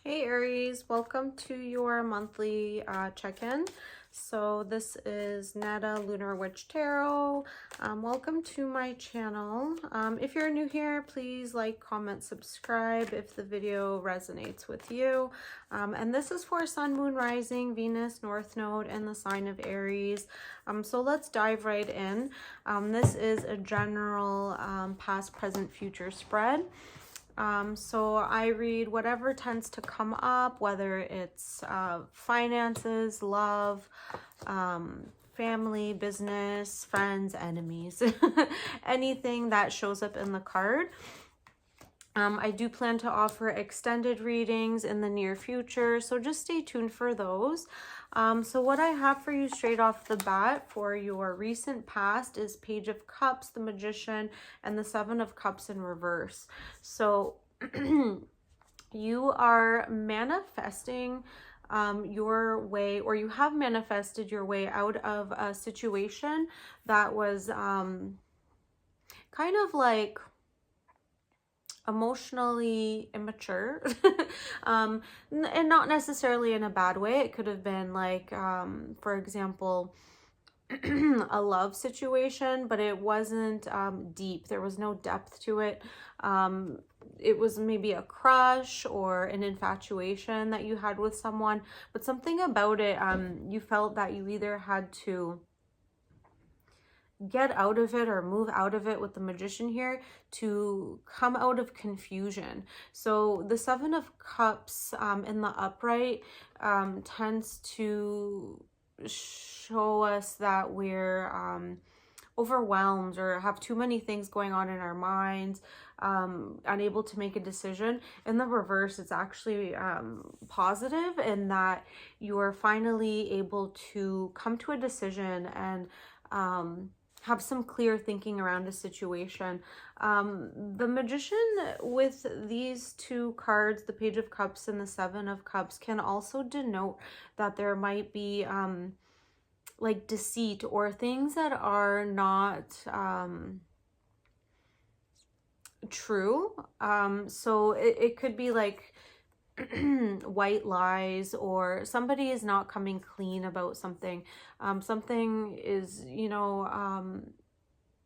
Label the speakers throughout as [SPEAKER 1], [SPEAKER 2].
[SPEAKER 1] Hey Aries, welcome to your monthly check-in. So this is Netta Lunar Witch Tarot. Welcome to my channel. If you're new here, please like, comment, subscribe if the video resonates with you. And this is for Sun, Moon, Rising, Venus, North Node, and the sign of Aries. So let's dive right in. This is a general past, present, future spread. So I read whatever tends to come up, whether it's finances, love, family, business, friends, enemies, anything that shows up in the card. I do plan to offer extended readings in the near future, so just stay tuned for those. So what I have for you straight off the bat for your recent past is Page of Cups, the Magician, and the Seven of Cups in reverse. So you are manifesting your way, or you have manifested your way out of a situation that was kind of like emotionally immature and not necessarily in a bad way. It could have been like for example a love situation, but it wasn't deep. There was no depth to it. It was maybe a crush or an infatuation that you had with someone, but something about it, you felt that you either had to get out of it or move out of it with the Magician here to come out of confusion. So the Seven of Cups in the upright tends to show us that we're overwhelmed or have too many things going on in our minds, unable to make a decision. In the reverse, it's actually positive in that you are finally able to come to a decision and have some clear thinking around a situation. The Magician with these two cards, the Page of Cups and the Seven of Cups, can also denote that there might be like deceit or things that are not true. So it could be like white lies, or somebody is not coming clean about something. Something is,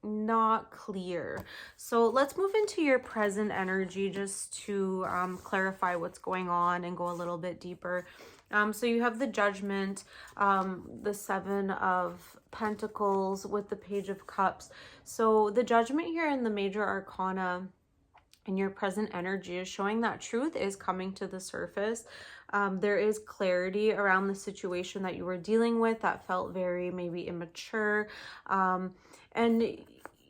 [SPEAKER 1] not clear. So let's move into your present energy just to clarify what's going on and go a little bit deeper. So you have the Judgment, the Seven of Pentacles with the Page of Cups. So the Judgment here in the Major Arcana and your present energy is showing that truth is coming to the surface. There is clarity around the situation that you were dealing with that felt very maybe immature. And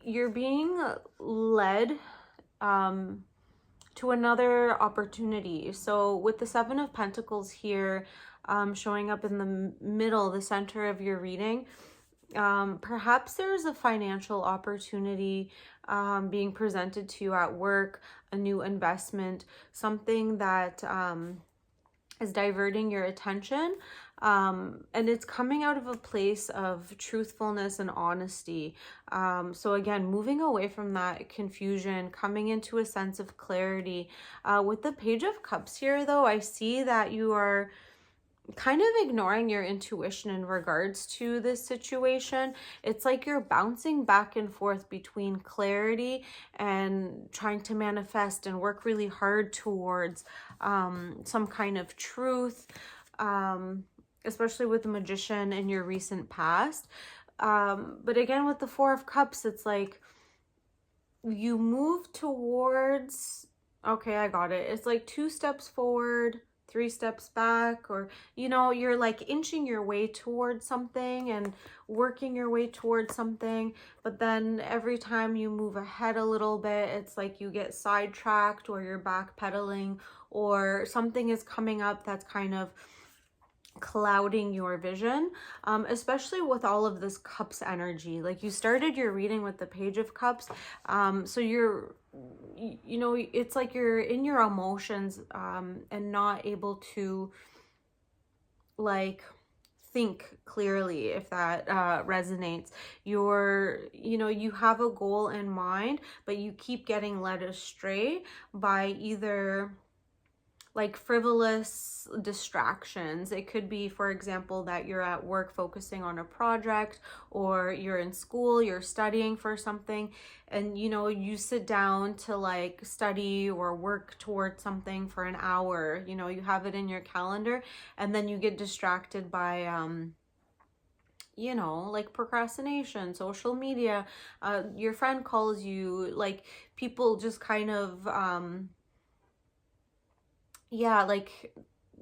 [SPEAKER 1] you're being led to another opportunity. So with the Seven of Pentacles here showing up in the middle, the center of your reading, perhaps there's a financial opportunity being presented to you at work, a new investment, something that is diverting your attention, and it's coming out of a place of truthfulness and honesty. So again, moving away from that confusion, coming into a sense of clarity. With the Page of Cups here, though, I see that you are kind of ignoring your intuition in regards to this situation. It's like you're bouncing back and forth between clarity and trying to manifest and work really hard towards some kind of truth, especially with the Magician in your recent past. But again, with the Four of Cups, it's like you move towards, okay, I got it. It's like 2 steps forward, 3 steps back, or you're like inching your way towards something and working your way towards something, but then every time you move ahead a little bit, it's like you get sidetracked, or you're backpedaling, or something is coming up that's kind of clouding your vision, especially with all of this Cups energy. Like, you started your reading with the Page of Cups, so you're it's like you're in your emotions and not able to like think clearly, if that resonates. You have a goal in mind, but you keep getting led astray by either like frivolous distractions. It could be, for example, that you're at work focusing on a project, or you're in school, you're studying for something, and you know, you sit down to like study or work towards something for an hour, you know, you have it in your calendar, and then you get distracted by you know, like procrastination, social media, your friend calls you, like people just kind of yeah, like,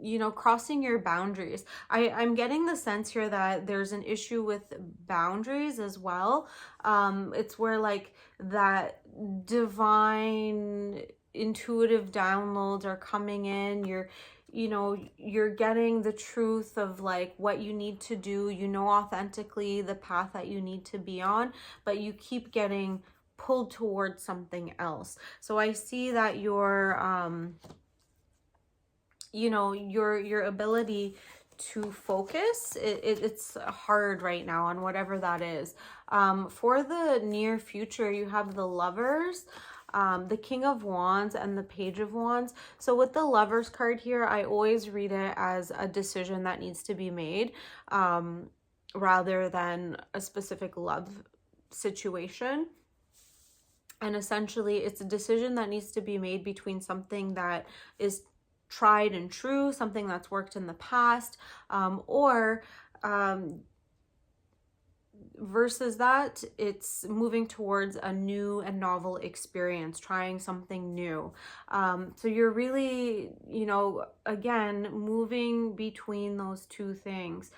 [SPEAKER 1] you know, crossing your boundaries. I'm getting the sense here that there's an issue with boundaries as well. It's where like that divine intuitive downloads are coming in. You're, you know, you're getting the truth of like what you need to do, you know, authentically the path that you need to be on, but you keep getting pulled towards something else. So I see that you're you know, your ability to focus, it's hard right now on whatever that is. For the near future, you have the Lovers, the King of Wands, and the Page of Wands. So with the Lovers card here, I always read it as a decision that needs to be made, rather than a specific love situation. And essentially, it's a decision that needs to be made between something that is tried and true, something that's worked in the past, or versus that, it's moving towards a new and novel experience, trying something new. So you're really, you know, again, moving between those two things.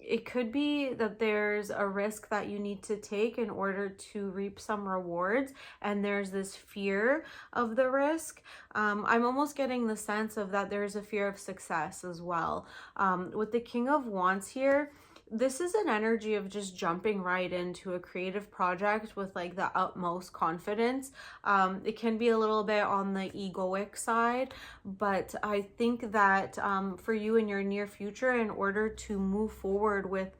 [SPEAKER 1] It could be that there's a risk that you need to take in order to reap some rewards, and there's this fear of the risk. I'm almost getting the sense of that there's a fear of success as well. With the King of Wands here, this is an energy of just jumping right into a creative project with like the utmost confidence. It can be a little bit on the egoic side, but I think that for you in your near future, in order to move forward with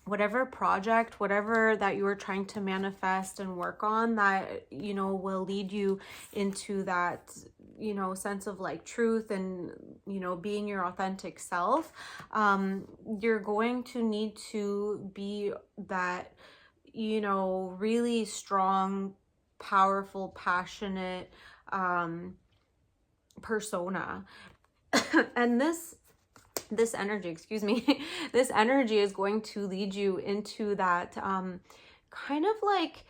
[SPEAKER 1] whatever project, whatever that you are trying to manifest and work on, that, you know, will lead you into that, you know, sense of like truth and, you know, being your authentic self, you're going to need to be that, you know, really strong, powerful, passionate persona. And this energy, excuse me, this energy is going to lead you into that kind of like,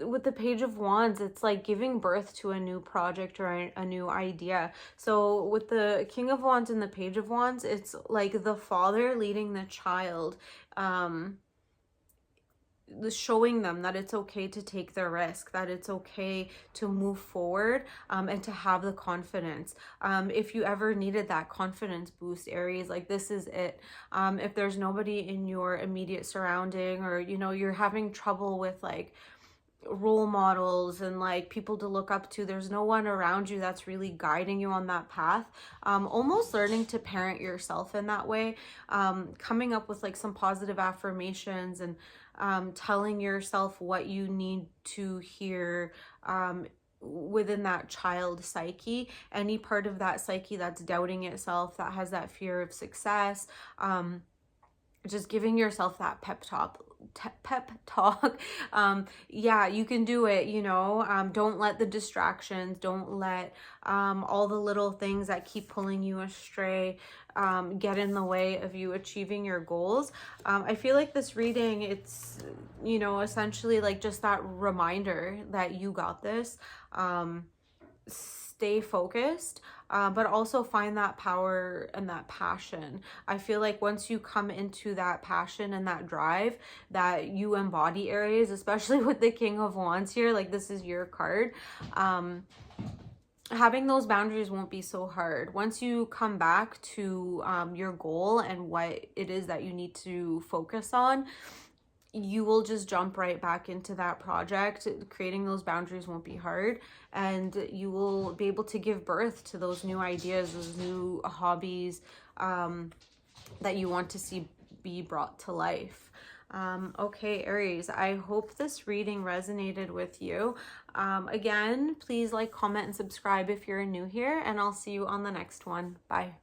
[SPEAKER 1] with the Page of Wands, it's like giving birth to a new project or a new idea. So with the King of Wands and the Page of Wands, it's like the father leading the child, showing them that it's okay to take the risk, that it's okay to move forward, and to have the confidence. If you ever needed that confidence boost, Aries, like this is it. If there's nobody in your immediate surrounding, or, you know, you're having trouble with like role models and like people to look up to, there's no one around you that's really guiding you on that path, almost learning to parent yourself in that way, coming up with like some positive affirmations and telling yourself what you need to hear within that child psyche, any part of that psyche that's doubting itself, that has that fear of success, just giving yourself that pep talk. Yeah, you can do it, you know. Don't let the distractions, don't let all the little things that keep pulling you astray get in the way of you achieving your goals. I feel like this reading, it's, you know, essentially like just that reminder that you got this. Stay focused, but also find that power and that passion. I feel like once you come into that passion and that drive that you embody, Aries, especially with the King of Wands here, like this is your card, having those boundaries won't be so hard. Once you come back to your goal and what it is that you need to focus on, you will just jump right back into that project. Creating those boundaries won't be hard, and you will be able to give birth to those new ideas, those new hobbies that you want to see be brought to life. Okay, Aries, I hope this reading resonated with you. Again, please like, comment, and subscribe if you're new here, and I'll see you on the next one. Bye.